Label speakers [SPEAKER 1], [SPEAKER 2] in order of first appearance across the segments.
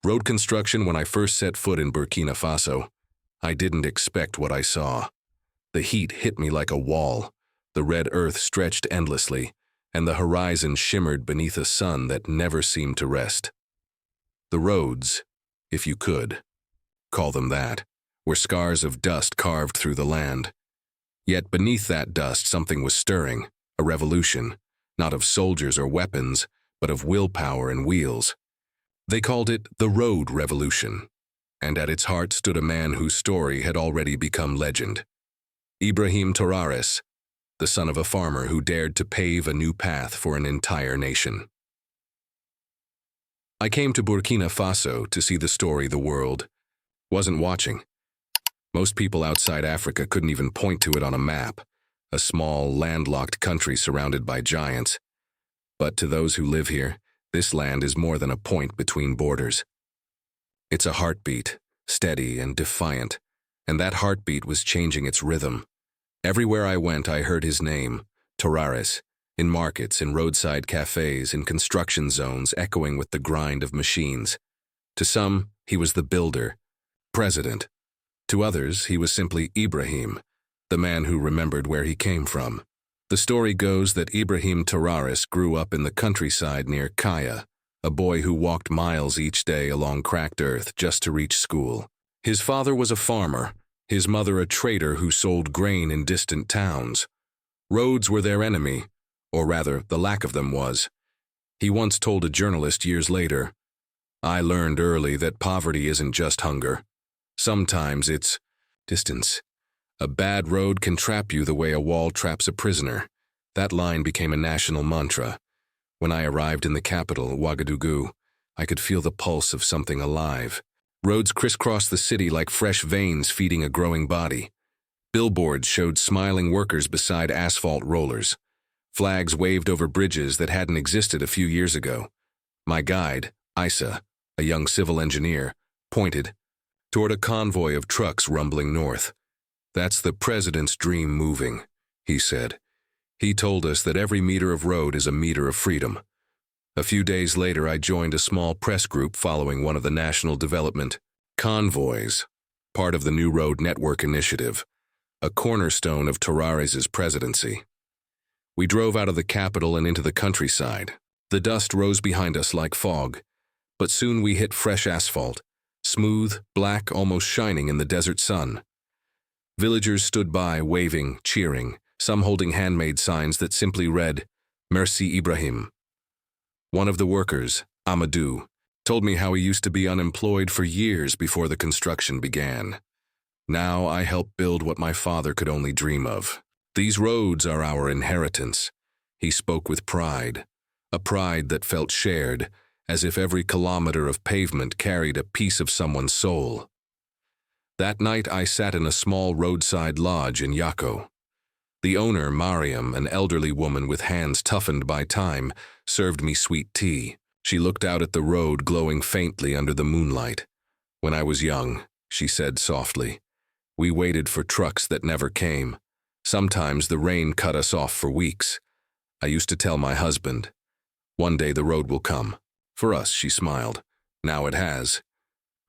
[SPEAKER 1] Road construction. When I first set foot in Burkina Faso, I didn't expect what I saw. The heat hit me like a wall, the red earth stretched endlessly, and the horizon shimmered beneath a sun that never seemed to rest. The roads, if you could call them that, were scars of dust carved through the land. Yet beneath that dust something was stirring, a revolution, not of soldiers or weapons, but of willpower and wheels. They called it the Road Revolution, and at its heart stood a man whose story had already become legend. Ibrahim Traoré, the son of a farmer who dared to pave a new path for an entire nation. I came to Burkina Faso to see the story the world wasn't watching. Most people outside Africa couldn't even point to it on a map, a small, landlocked country surrounded by giants. But to those who live here, this land is more than a point between borders. It's a heartbeat, steady and defiant, and that heartbeat was changing its rhythm. Everywhere I went, I heard his name, Traoré, in markets, in roadside cafes, in construction zones, echoing with the grind of machines. To some, he was the builder, president. To others, he was simply Ibrahim, the man who remembered where he came from. The story goes that Ibrahim Traoré grew up in the countryside near Kaya, a boy who walked miles each day along cracked earth just to reach school. His father was a farmer, his mother a trader who sold grain in distant towns. Roads were their enemy, or rather, the lack of them was. He once told a journalist years later, "I learned early that poverty isn't just hunger. Sometimes it's distance. A bad road can trap you the way a wall traps a prisoner." That line became a national mantra. When I arrived in the capital, Ouagadougou, I could feel the pulse of something alive. Roads crisscrossed the city like fresh veins feeding a growing body. Billboards showed smiling workers beside asphalt rollers. Flags waved over bridges that hadn't existed a few years ago. My guide, Isa, a young civil engineer, pointed toward a convoy of trucks rumbling north. "That's the president's dream moving," he said. "He told us that every meter of road is a meter of freedom." A few days later, I joined a small press group following one of the national development convoys, part of the New Road Network initiative, a cornerstone of Traorés's presidency. We drove out of the capital and into the countryside. The dust rose behind us like fog, but soon we hit fresh asphalt, smooth, black, almost shining in the desert sun. Villagers stood by, waving, cheering, some holding handmade signs that simply read, "Merci Ibrahim." One of the workers, Amadou, told me how he used to be unemployed for years before the construction began. "Now I help build what my father could only dream of. These roads are our inheritance." He spoke with pride, a pride that felt shared, as if every kilometer of pavement carried a piece of someone's soul. That night I sat in a small roadside lodge in Yako. The owner, Mariam, an elderly woman with hands toughened by time, served me sweet tea. She looked out at the road glowing faintly under the moonlight. "When I was young," she said softly, "we waited for trucks that never came. Sometimes the rain cut us off for weeks. I used to tell my husband, 'One day the road will come.' For us," she smiled. "Now it has."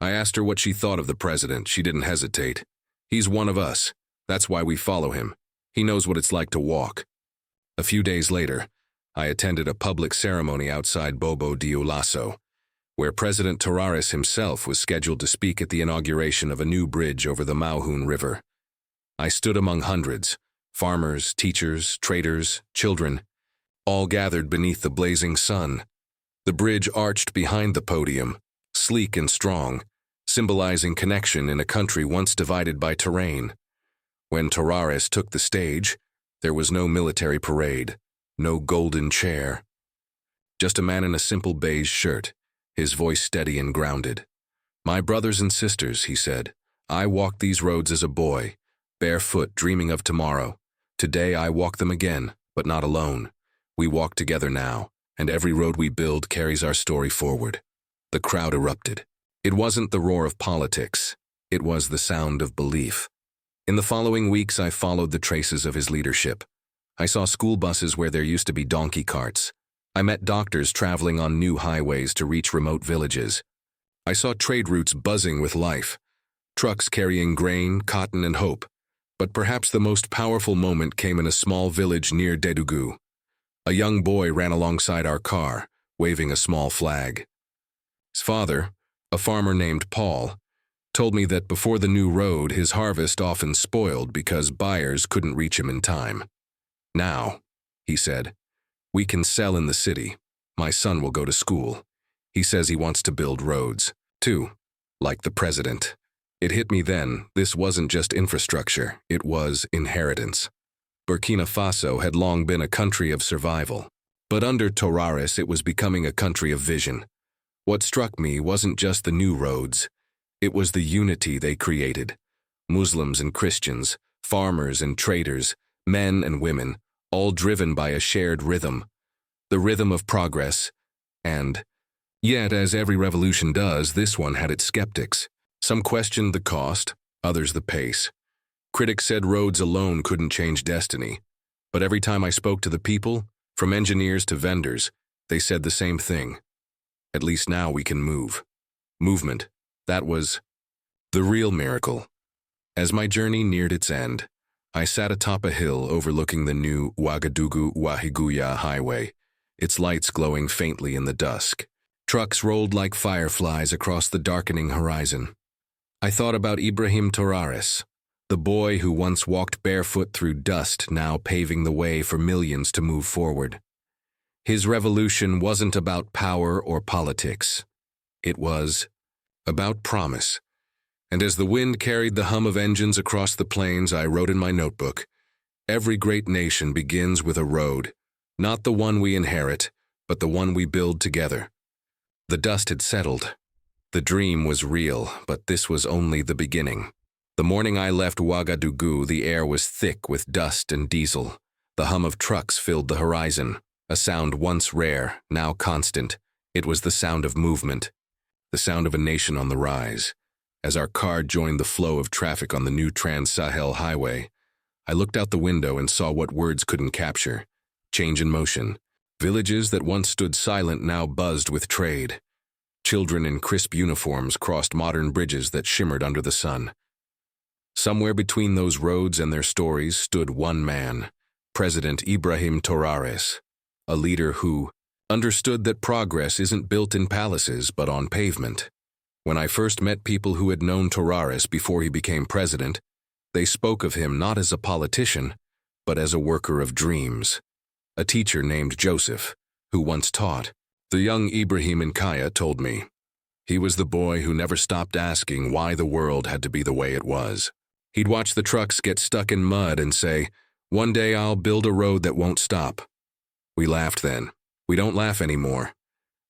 [SPEAKER 1] I asked her what she thought of the president. She didn't hesitate. "He's one of us. That's why we follow him. He knows what it's like to walk." A few days later, I attended a public ceremony outside Bobo Dioulasso, where President Traoré himself was scheduled to speak at the inauguration of a new bridge over the Mauhoun River. I stood among hundreds, farmers, teachers, traders, children, all gathered beneath the blazing sun. The bridge arched behind the podium, sleek and strong, symbolizing connection in a country once divided by terrain. When Traoré took the stage, there was no military parade, no golden chair. Just a man in a simple beige shirt, his voice steady and grounded. "My brothers and sisters," he said, "I walked these roads as a boy, barefoot, dreaming of tomorrow. Today I walk them again, but not alone. We walk together now, and every road we build carries our story forward." The crowd erupted. It wasn't the roar of politics. It was the sound of belief. In the following weeks, I followed the traces of his leadership. I saw school buses where there used to be donkey carts. I met doctors traveling on new highways to reach remote villages. I saw trade routes buzzing with life, trucks carrying grain, cotton, and hope. But perhaps the most powerful moment came in a small village near Ouagadougou. A young boy ran alongside our car, waving a small flag. His father, a farmer named Paul, told me that before the new road, his harvest often spoiled because buyers couldn't reach him in time. Now, he said, we can sell in the city. My son will go to school. He says he wants to build roads, too, like the president. It hit me then, this wasn't just infrastructure, it was inheritance. Burkina Faso had long been a country of survival. But under Traoré, it was becoming a country of vision. What struck me wasn't just the new roads. It was the unity they created. Muslims and Christians, farmers and traders, men and women, all driven by a shared rhythm. The rhythm of progress. And yet, as every revolution does, this one had its skeptics. Some questioned the cost, others the pace. Critics said roads alone couldn't change destiny. But every time I spoke to the people, from engineers to vendors, they said the same thing. At least now we can move. Movement. That was the real miracle. As my journey neared its end, I sat atop a hill overlooking the new Ouagadougou-Ouahigouya highway, its lights glowing faintly in the dusk. Trucks rolled like fireflies across the darkening horizon. I thought about Ibrahim Traoré, the boy who once walked barefoot through dust, now paving the way for millions to move forward. His revolution wasn't about power or politics. It was about promise. And as the wind carried the hum of engines across the plains, I wrote in my notebook, every great nation begins with a road, not the one we inherit, but the one we build together. The dust had settled. The dream was real, but this was only the beginning. The morning I left Ouagadougou, the air was thick with dust and diesel. The hum of trucks filled the horizon, a sound once rare, now constant. It was the sound of movement, the sound of a nation on the rise. As our car joined the flow of traffic on the new Trans-Sahel highway, I looked out the window and saw what words couldn't capture. Change in motion. Villages that once stood silent now buzzed with trade. Children in crisp uniforms crossed modern bridges that shimmered under the sun. Somewhere between those roads and their stories stood one man, President Ibrahim Traoré, a leader who understood that progress isn't built in palaces but on pavement. When I first met people who had known Traoré before he became president, they spoke of him not as a politician, but as a worker of dreams. A teacher named Joseph, who once taught. The young Ibrahim Nkaya told me. He was the boy who never stopped asking why the world had to be the way it was. He'd watch the trucks get stuck in mud and say, "One day I'll build a road that won't stop." We laughed then. We don't laugh anymore.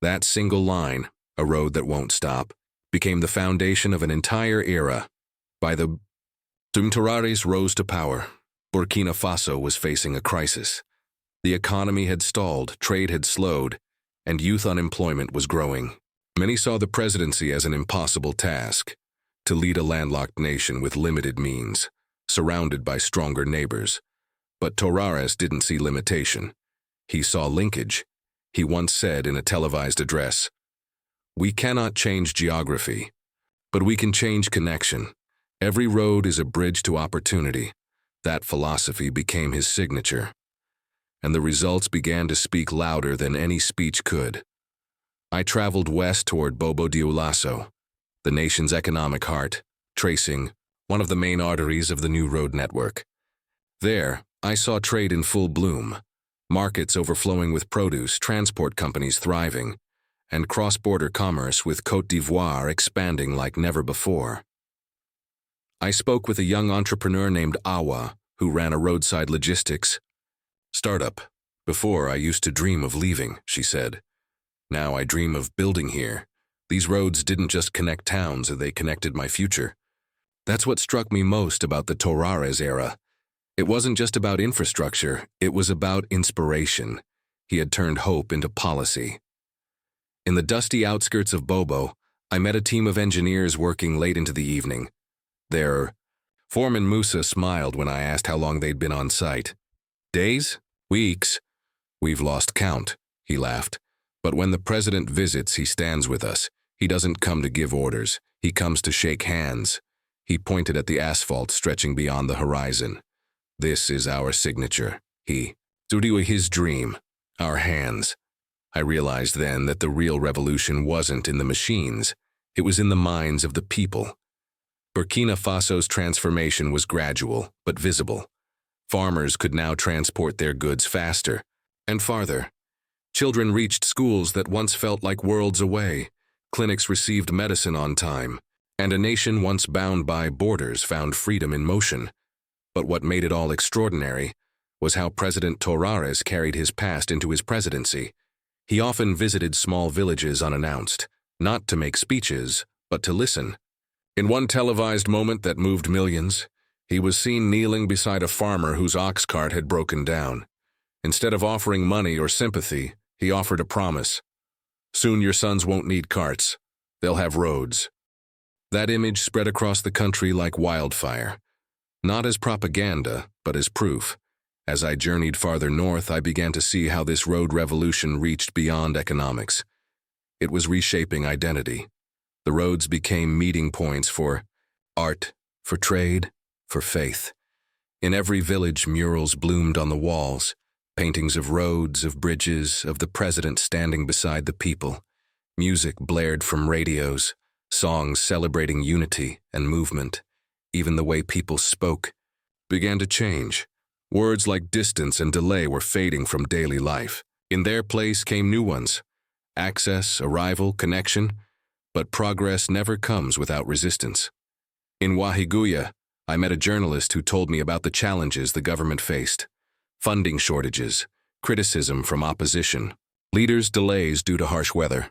[SPEAKER 1] That single line, "a road that won't stop," became the foundation of an entire era. By the time Traoré rose to power, Burkina Faso was facing a crisis. The economy had stalled, trade had slowed, and youth unemployment was growing. Many saw the presidency as an impossible task, to lead a landlocked nation with limited means, surrounded by stronger neighbors. But Traoré didn't see limitation. He saw linkage. He once said in a televised address, "We cannot change geography, but we can change connection. Every road is a bridge to opportunity." That philosophy became his signature. And the results began to speak louder than any speech could. I traveled west toward Bobo-Dioulasso, the nation's economic heart, tracing one of the main arteries of the new road network. There, I saw trade in full bloom, markets overflowing with produce, transport companies thriving, and cross-border commerce with Côte d'Ivoire expanding like never before. I spoke with a young entrepreneur named Awa, who ran a roadside logistics startup. "Before, I used to dream of leaving," she said. "Now I dream of building here. These roads didn't just connect towns, they connected my future." That's what struck me most about the Traoré era. It wasn't just about infrastructure, it was about inspiration. He had turned hope into policy. In the dusty outskirts of Bobo, I met a team of engineers working late into the evening. Their foreman Musa smiled when I asked how long they'd been on site. "Days? Weeks? We've lost count," he laughed. "But when the president visits, he stands with us. He doesn't come to give orders. He comes to shake hands. He pointed at the asphalt stretching beyond the horizon. This is our signature. His dream. Our hands. I realized then that the real revolution wasn't in the machines. It was in the minds of the people. Burkina Faso's transformation was gradual, but visible. Farmers could now transport their goods faster and farther. Children reached schools that once felt like worlds away. Clinics received medicine on time, and a nation once bound by borders found freedom in motion. But what made it all extraordinary was how President Traoré carried his past into his presidency. He often visited small villages unannounced, not to make speeches, but to listen. In one televised moment that moved millions, he was seen kneeling beside a farmer whose ox cart had broken down. Instead of offering money or sympathy, he offered a promise. Soon your sons won't need carts. They'll have roads. That image spread across the country like wildfire. Not as propaganda, but as proof. As I journeyed farther north, I began to see how this road revolution reached beyond economics. It was reshaping identity. The roads became meeting points for art, for trade, for faith. In every village, murals bloomed on the walls, paintings of roads, of bridges, of the president standing beside the people. Music blared from radios, songs celebrating unity and movement. Even the way people spoke began to change. Words like distance and delay were fading from daily life. In their place came new ones. Access, arrival, connection. But progress never comes without resistance. In Ouahigouya, I met a journalist who told me about the challenges the government faced. Funding shortages, criticism from opposition, leaders' delays due to harsh weather.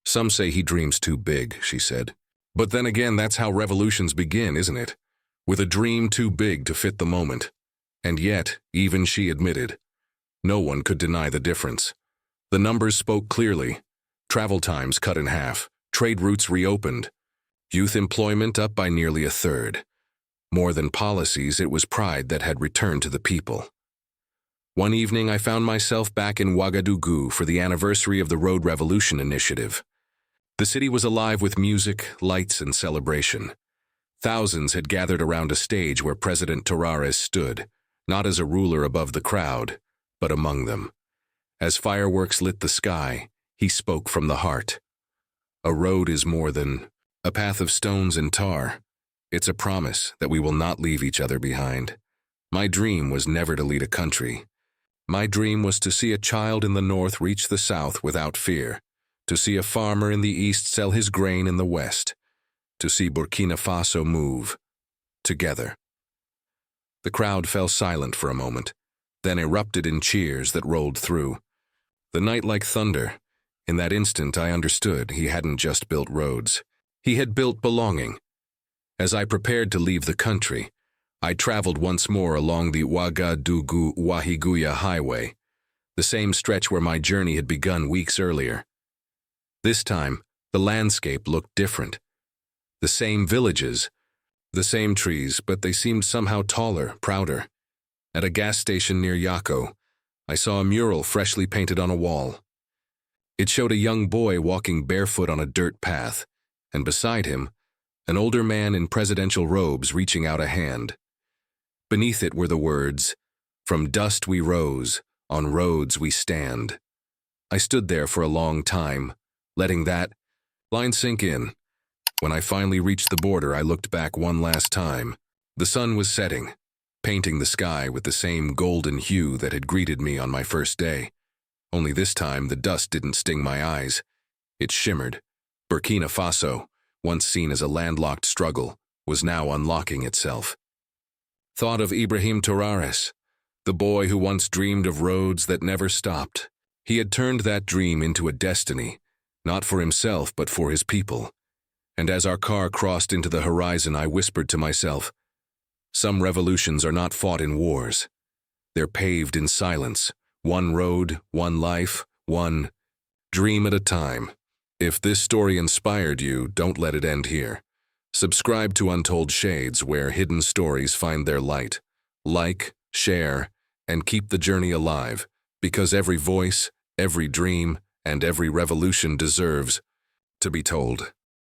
[SPEAKER 1] Some say he dreams too big, she said. But then again, that's how revolutions begin, isn't it? With a dream too big to fit the moment. And yet, even she admitted, no one could deny the difference. The numbers spoke clearly. Travel times cut in half, trade routes reopened, youth employment up by nearly a third. More than policies, it was pride that had returned to the people. One evening, I found myself back in Ouagadougou for the anniversary of the Road Revolution Initiative. The city was alive with music, lights, and celebration. Thousands had gathered around a stage where President Traoré stood, not as a ruler above the crowd, but among them. As fireworks lit the sky, he spoke from the heart. A road is more than a path of stones and tar. It's a promise that we will not leave each other behind. My dream was never to lead a country. My dream was to see a child in the north reach the south without fear, to see a farmer in the east sell his grain in the west, to see Burkina Faso move together. The crowd fell silent for a moment, then erupted in cheers that rolled through. The night like thunder. In that instant, I understood he hadn't just built roads. He had built belonging. As I prepared to leave the country, I traveled once more along the Ouagadougou-Ouahigouya highway, the same stretch where my journey had begun weeks earlier. This time, the landscape looked different. The same villages, the same trees, but they seemed somehow taller, prouder. At a gas station near Yako, I saw a mural freshly painted on a wall. It showed a young boy walking barefoot on a dirt path, and beside him, an older man in presidential robes reaching out a hand. Beneath it were the words, "From dust we rose, on roads we stand." I stood there for a long time, letting that line sink in. When I finally reached the border, I looked back one last time. The sun was setting, painting the sky with the same golden hue that had greeted me on my first day. Only this time, the dust didn't sting my eyes. It shimmered. Burkina Faso, once seen as a landlocked struggle, was now unlocking itself. Thought of Ibrahim Traoré, the boy who once dreamed of roads that never stopped. He had turned that dream into a destiny, not for himself but for his people. And as our car crossed into the horizon, I whispered to myself, some revolutions are not fought in wars. They're paved in silence, one road, one life, one dream at a time. If this story inspired you, don't let it end here. Subscribe to Untold Shades, where hidden stories find their light. Like, share, and keep the journey alive, because every voice, every dream, and every revolution deserves to be told.